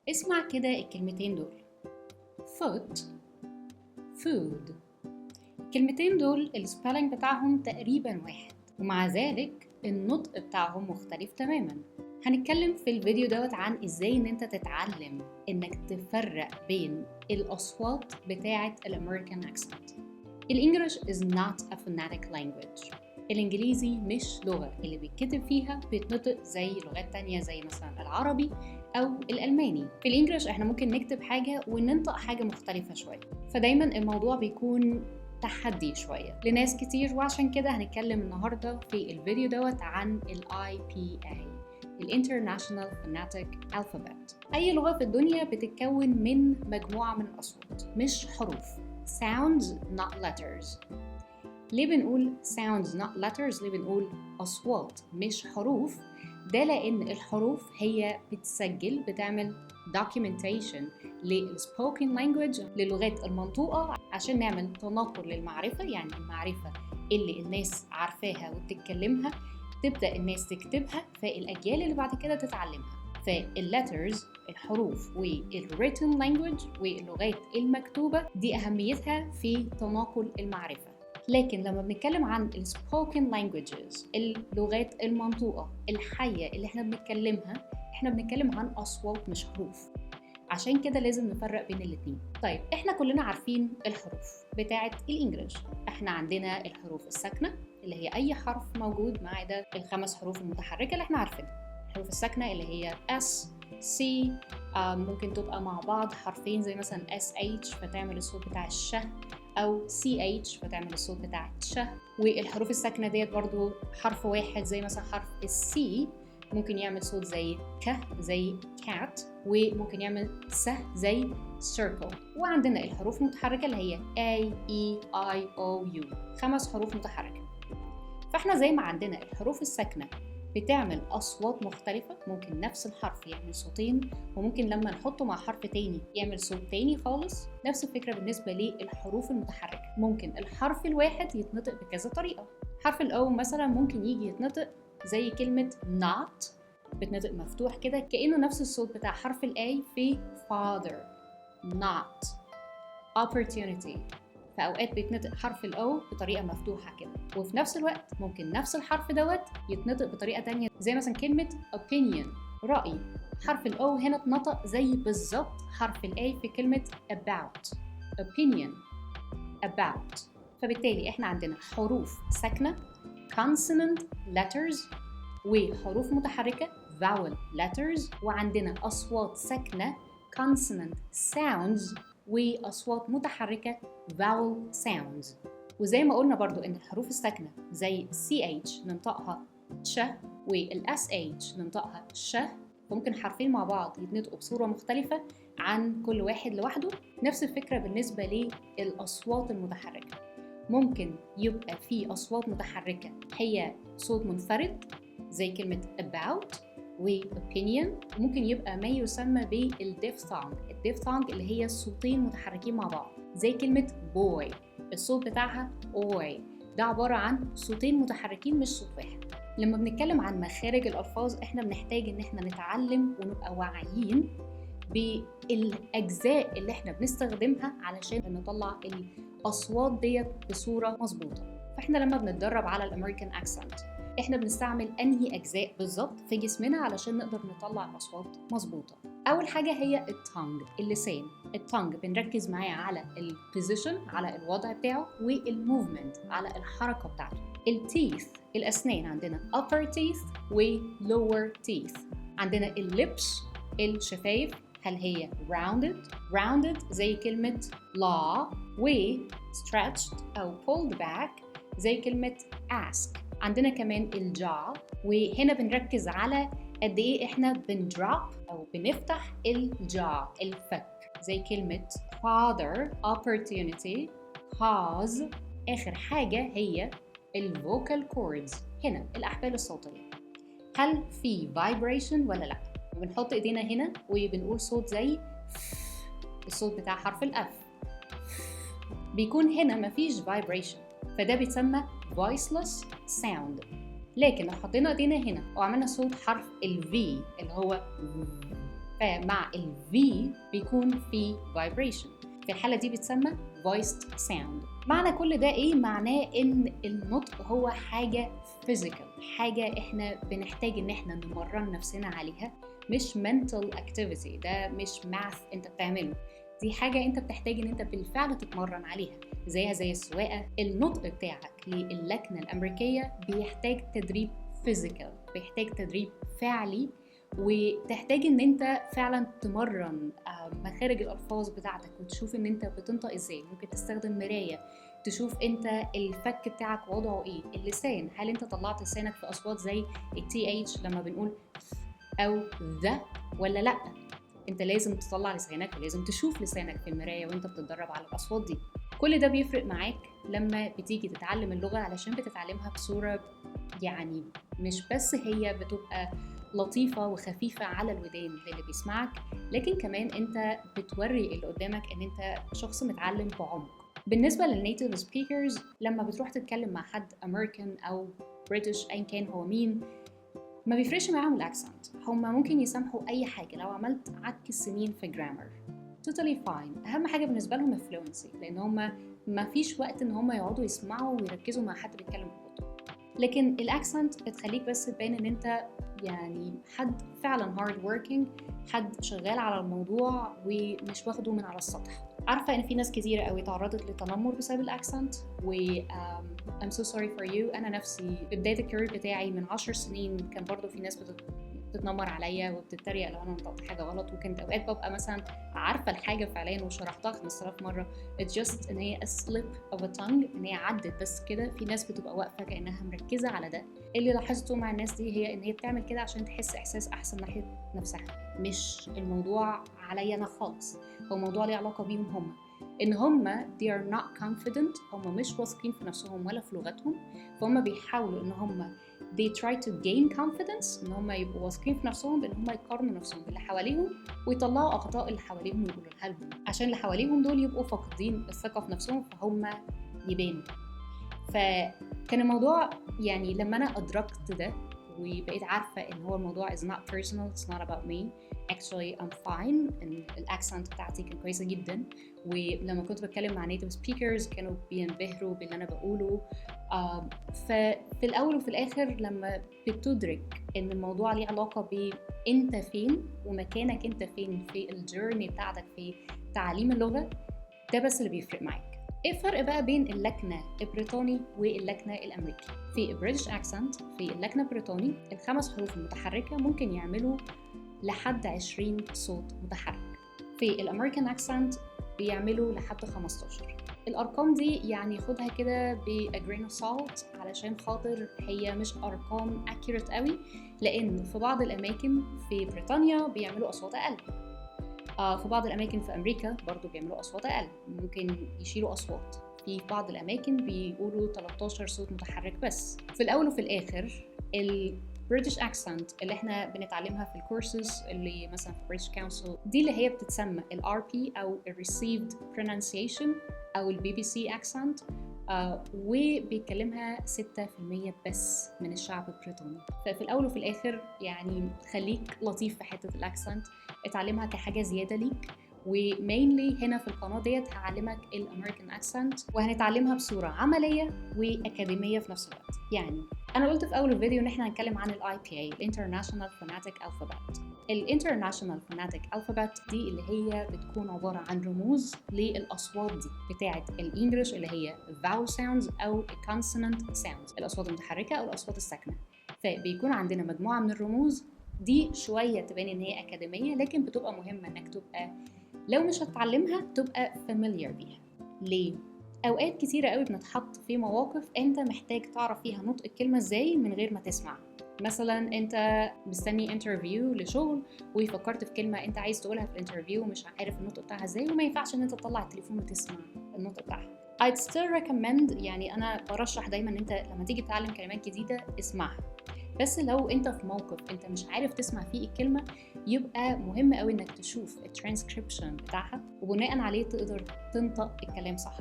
اسمع كده الكلمتين دول foot food. الكلمتين دول السبيلنج بتاعهم تقريبا واحد، ومع ذلك النطق بتاعهم مختلف تماما. هنتكلم في الفيديو دوت عن ازاي ان انت تتعلم انك تفرق بين الاصوات بتاعه الامريكان اكسنت. الانجليش is not a phonetic language. الانجليزي مش لغه اللي بيتكتب فيها بيتنطق زي لغات تانية زي مثلا العربي او الالماني. في الانجليش احنا ممكن نكتب حاجه وننطق حاجه مختلفه شويه، فدايما الموضوع بيكون تحدي شويه لناس كتير، وعشان كده هنتكلم النهارده في الفيديو دوت عن ال IPA International Phonetic Alphabet. أي لغة في الدنيا بتتكون من مجموعة من الأصوات مش حروف. Sounds not letters. ليه بنقول sounds not letters؟ ليه بنقول أصوات مش حروف؟ ده لأن الحروف هي بتسجل، بتعمل documentation للspoken language، للغات المنطوقة، عشان نعمل تناقل للمعرفة، يعني المعرفة اللي الناس عارفاها وبتتكلمها تبدأ الناس تكتبها، فالأجيال اللي بعد كده تتعلمها. فالليترز الحروف والwritten language واللغات المكتوبة دي أهميتها في تناقل المعرفة. لكن لما بنتكلم عن spoken languages اللغات المنطوقة الحية اللي احنا بنتكلمها، احنا بنتكلم عن أصوات مش حروف. عشان كده لازم نفرق بين الاتنين. طيب احنا كلنا عارفين الحروف بتاعة الانجليش. احنا عندنا الحروف الساكنة اللي هي اي حرف موجود ما عدا الخمس حروف المتحركة اللي احنا عارفينها. الحروف الساكنة اللي هي S C، ممكن تبقى مع بعض حرفين زي مثلا SH فتعمل الصوت بتاع الش، أو CH فتعمل الصوت بتاع الش. والحروف الساكنة ديت برضو حرف واحد زي مثلا حرف C ممكن يعمل صوت زي ك زي cat، وممكن يعمل س زي circle. وعندنا الحروف المتحركة اللي هي A E I O U، 5 حروف متحركة. فاحنا زي ما عندنا الحروف الساكنة بتعمل أصوات مختلفة، ممكن نفس الحرف يعمل صوتين، وممكن لما نحطه مع حرف تاني يعمل صوت تاني خالص. نفس الفكرة بالنسبة للحروف المتحركة، ممكن الحرف الواحد يتنطق بكذا طريقة. حرف الأو مثلا ممكن يجي يتنطق زي كلمة not، بتنطق مفتوح كده كأنه نفس الصوت بتاع حرف الآي في father not. opportunity، فأوقات بيتنطق حرف الأو بطريقة مفتوحة كده، وفي نفس الوقت ممكن نفس الحرف دوت يتنطق بطريقة تانية زي مثلا كلمة opinion رأي. حرف الأو هنا اتنطق زي بالظبط حرف الآي في كلمة about opinion about. فبالتالي احنا عندنا حروف ساكنة consonant letters، وحروف متحركة vowel letters، وعندنا أصوات ساكنة consonant sounds، وأصوات متحركة vowel sounds. وزي ما قلنا برضو إن الحروف الساكنة زي CH ننطقها ش، والSH ننطقها ش، ممكن حرفين مع بعض يتنطقوا بصورة مختلفة عن كل واحد لوحده. نفس الفكرة بالنسبة للأصوات المتحركة، ممكن يبقى في أصوات متحركة هي صوت منفرد زي كلمة about وopinion، وممكن يبقى ما يسمى بالديفثونج. الديفثونج اللي هي صوتين متحركين مع بعض زي كلمة boy، الصوت بتاعها oy. ده عبارة عن صوتين متحركين مش صوت واحد. لما بنتكلم عن مخارج الألفاظ احنا بنحتاج ان احنا نتعلم ونبقى واعيين بالأجزاء اللي احنا بنستخدمها علشان نطلع الأصوات ديت بصورة مظبوطة. فاحنا لما بنتدرب على الأمريكان أكسنت احنا بنستعمل انهي اجزاء بالظبط في جسمنا علشان نقدر نطلع الاصوات مظبوطه. اول حاجه هي التونج، اللسان. التونج بنركز معاه على البوزيشن، على الوضع بتاعه، والموفمنت، على الحركه بتاعته. التيث، الاسنان، عندنا upper teeth و lower teeth. عندنا الليبس، الشفايف، هل هي rounded زي كلمه law، و stretched او pulled back زي كلمه ask. عندنا كمان الجا، وهنا بنركز على قد ايه احنا بندروب او بنفتح الجا الفك زي كلمة father opportunity pause. آخر حاجة هي الفوكال كوردز، هنا الأحبال الصوتية، هل في vibration ولا لا؟ بنحط ايدينا هنا وبنقول صوت زي الصوت بتاع حرف الأف، بيكون هنا مفيش vibration، فده بيتسمى voiceless sound. لكن لو حطينا ايدينا هنا وعملنا صوت حرف ال V اللي هو فمع ال V بيكون في vibration. في الحالة دي بتسمى voiced sound. معنى كل ده ايه؟ معناه ان النطق هو حاجة physical، حاجة احنا بنحتاج ان احنا نمرن نفسنا عليها، مش mental activity. ده مش math انت بتعمله، دي حاجة انت بتحتاج ان انت بالفعل تتمرن عليها، زيها زي السواقة. النطق بتاعك للكنة الأمريكية بيحتاج تدريب physical، بيحتاج تدريب فعلي، وتحتاج ان انت فعلا تمرن مخارج الالفاظ بتاعتك وتشوف ان انت بتنطق ازاي. ممكن تستخدم مراية تشوف انت الفك بتاعك وضعه ايه، اللسان، هل انت طلعت لسانك في اصوات زي TH لما بنقول او ذا ولا لا. انت لازم تطلع لسانك ولازم تشوف لسانك في المراية وانت بتتدرب على الاصوات دي. كل ده بيفرق معاك لما بتيجي تتعلم اللغة، علشان بتتعلمها بصورة يعني مش بس هي بتبقى لطيفة وخفيفة على الودان للي بيسمعك، لكن كمان انت بتوري اللي قدامك ان انت شخص متعلم بعمق. بالنسبة للنيتيف سبيكرز، لما بتروح تتكلم مع حد أمريكان أو بريتش أيا كان هو مين، ما بيفرقش معاهم الأكسنت. هما ممكن يسامحوا أي حاجة لو عملت عك السنين في جرامر، totally fine. أهم حاجة بالنسبة لهم الفلونسي، لأن هما ما فيش وقت إن هما يقعدوا يسمعوا ويركزوا مع حد بيتكلم ببطء. لكن الأكسنت بتخليك بس تبين إن أنت يعني حد فعلا hard working، حد شغال على الموضوع ومش واخده من على السطح. عارفة إن في ناس كتيرة قوي تعرضت لتنمر بسبب الأكسنت، و I'm so sorry for you. أنا نفسي في بداية الكارير بتاعي من 10 سنين كان برضو في ناس بتتنمر عليا وبتتريق لو أنا نطقت حاجة غلط، وكانت أوقات ببقى مثلا عارفة الحاجة فعليا وشرحتها 5000 مرة، it's just إن هي a slip of a tongue، إن هي عدت بس كده. في ناس بتبقى واقفة كأنها مركزة على ده. اللي لاحظته مع الناس دي هي إن هي بتعمل كده عشان تحس إحساس أحسن ناحية نفسها، مش الموضوع عليا أنا خالص. هو موضوع ليه علاقة بيهم هم، إن هم they are not confident، هم مش واثقين في نفسهم ولا في لغتهم، فهم بيحاولوا إن هم they try to gain confidence، إن هم يبقوا واثقين في نفسهم بإن هم يقارنوا نفسهم باللي حواليهم ويطلعوا أخطاء اللي حواليهم ويقولوا لهم، عشان اللي حواليهم دول يبقوا فاقدين الثقة في نفسهم فهم يبانوا. فكان الموضوع يعني لما أنا أدركت ده وبقيت عارفة إن هو الموضوع is not personal, it's not about me, actually I'm fine. إن الأكسنت بتاعتي كان كويسة جدا، ولما كنت بتكلم مع native speakers كانوا بينبهروا باللي أنا بقوله. ففي الأول وفي الآخر لما بتدرك إن الموضوع ليه علاقة بأنت فين ومكانك أنت فين في الجيرني بتاعتك في تعليم اللغة، ده بس اللي بيفرق معاك. ايه الفرق بقى بين اللكنة البريطاني واللكنة الأمريكي؟ في البريتش أكسنت، في اللكنة البريطاني ال5 حروف المتحركة ممكن يعملوا لحد 20 صوت متحرك. في الأمريكان أكسنت بيعملوا لحد 15. الأرقام دي يعني خدها كده ب a grain of salt، علشان خاطر هي مش أرقام accurate قوي، لأن في بعض الأماكن في بريطانيا بيعملوا أصوات أقل، في بعض الأماكن في أمريكا برضو بيعملوا أصوات أقل، ممكن يشيلوا أصوات. في بعض الأماكن بيقولوا 13 صوت متحرك بس. في الأول وفي الآخر البريتش أكسنت اللي احنا بنتعلمها في الكورسز اللي مثلا في بريتش كونسل، دي اللي هي بتتسمى الRP أو Received Pronunciation أو BBC أكسنت، وبيتكلمها 6% بس من الشعب البريطاني. ففي الأول وفي الآخر يعني خليك لطيف في حتة الأكسنت، اتعلمها كحاجة زيادة ليك. ومينلي هنا في القناة ديت هعلمك الأمريكان أكسنت، وهنتعلمها بصورة عملية وأكاديمية في نفس الوقت. يعني أنا قلت في أول الفيديو إن احنا هنتكلم عن الIPA International Phonetic Alphabet. الانترناشونال فوناتيك الفابت دي اللي هي بتكون عبارة عن رموز للأصوات دي بتاعة الإنجليش، اللي هي vowel sounds أو consonant sounds، الأصوات المتحركة أو الأصوات الساكنة. فبيكون عندنا مجموعة من الرموز دي، شوية تبان إن هي أكاديمية، لكن بتبقى مهمة إنك تبقى لو مش هتتعلمها تبقى familiar بيها. ليه؟ أوقات كتيرة قوي بنتحط في مواقف أنت محتاج تعرف فيها نطق الكلمة إزاي من غير ما تسمع. مثلا انت مستني انترفيو لشغل وفكرت في كلمه انت عايز تقولها في الانترفيو ومش عارف النطق بتاعها ازاي، وما ينفعش ان انت تطلع التليفون وتسمع النطق بتاعها. I'd still recommend، يعني انا برشح دايما ان انت لما تيجي تتعلم كلمات جديده اسمعها، بس لو انت في موقف انت مش عارف تسمع فيه الكلمه يبقى مهم قوي انك تشوف الترانسكريبشن بتاعها، وبناء عليه تقدر تنطق الكلام صح.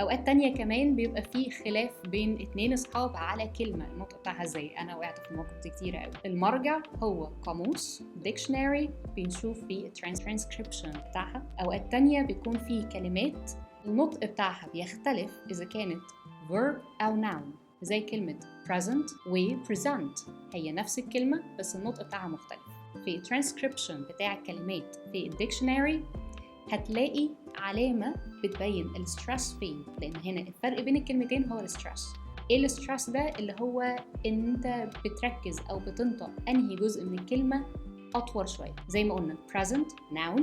اوقات تانية كمان بيبقى فيه خلاف بين اتنين اصحاب على كلمة النطق بتاعها ازاي. انا وقعت في المواقف دي كتير قوي. المرجع هو قاموس dictionary، بنشوف فيه الترانسكريبشن بتاعها. اوقات تانية بيكون فيه كلمات النطق بتاعها بيختلف اذا كانت verb او noun، زي كلمة present و present، هي نفس الكلمة بس النطق بتاعها مختلف. في الترانسكريبشن بتاع الكلمات في الديكشنري هتلاقي علامة بتبين الستريس فين، لأن هنا الفرق بين الكلمتين هو الستريس. ايه الستريس ده؟ اللي هو ان انت بتركز او بتنطق انهي جزء من الكلمة اطول شوية، زي ما قلنا present noun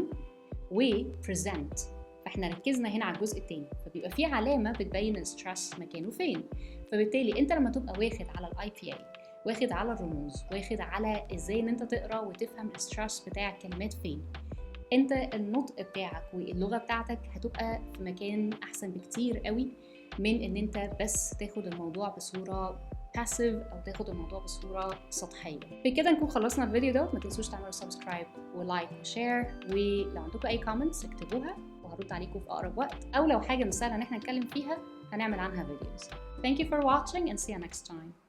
و present، فاحنا ركزنا هنا على الجزء التاني، فبيبقى في علامة بتبين الستريس مكانه فين. فبالتالي انت لما تبقى واخد على الاي بي اي، واخد على الرموز، واخد على ازاي ان انت تقرا وتفهم الستريس بتاع الكلمات فين، انت النطق بتاعك واللغه بتاعتك هتبقى في مكان احسن بكتير قوي من ان انت بس تاخد الموضوع بصوره باسيف او تاخد الموضوع بصوره سطحيه. بكده نكون خلصنا الفيديو ده. ما تنسوش تعملوا سبسكرايب ولايك وشير، ولو عندكم اي كومنتس اكتبوها وهرد عليكم في اقرب وقت، او لو حاجه مش سهله ان احنا نتكلم فيها هنعمل عنها فيديوز. Thank you for watching and see you next time.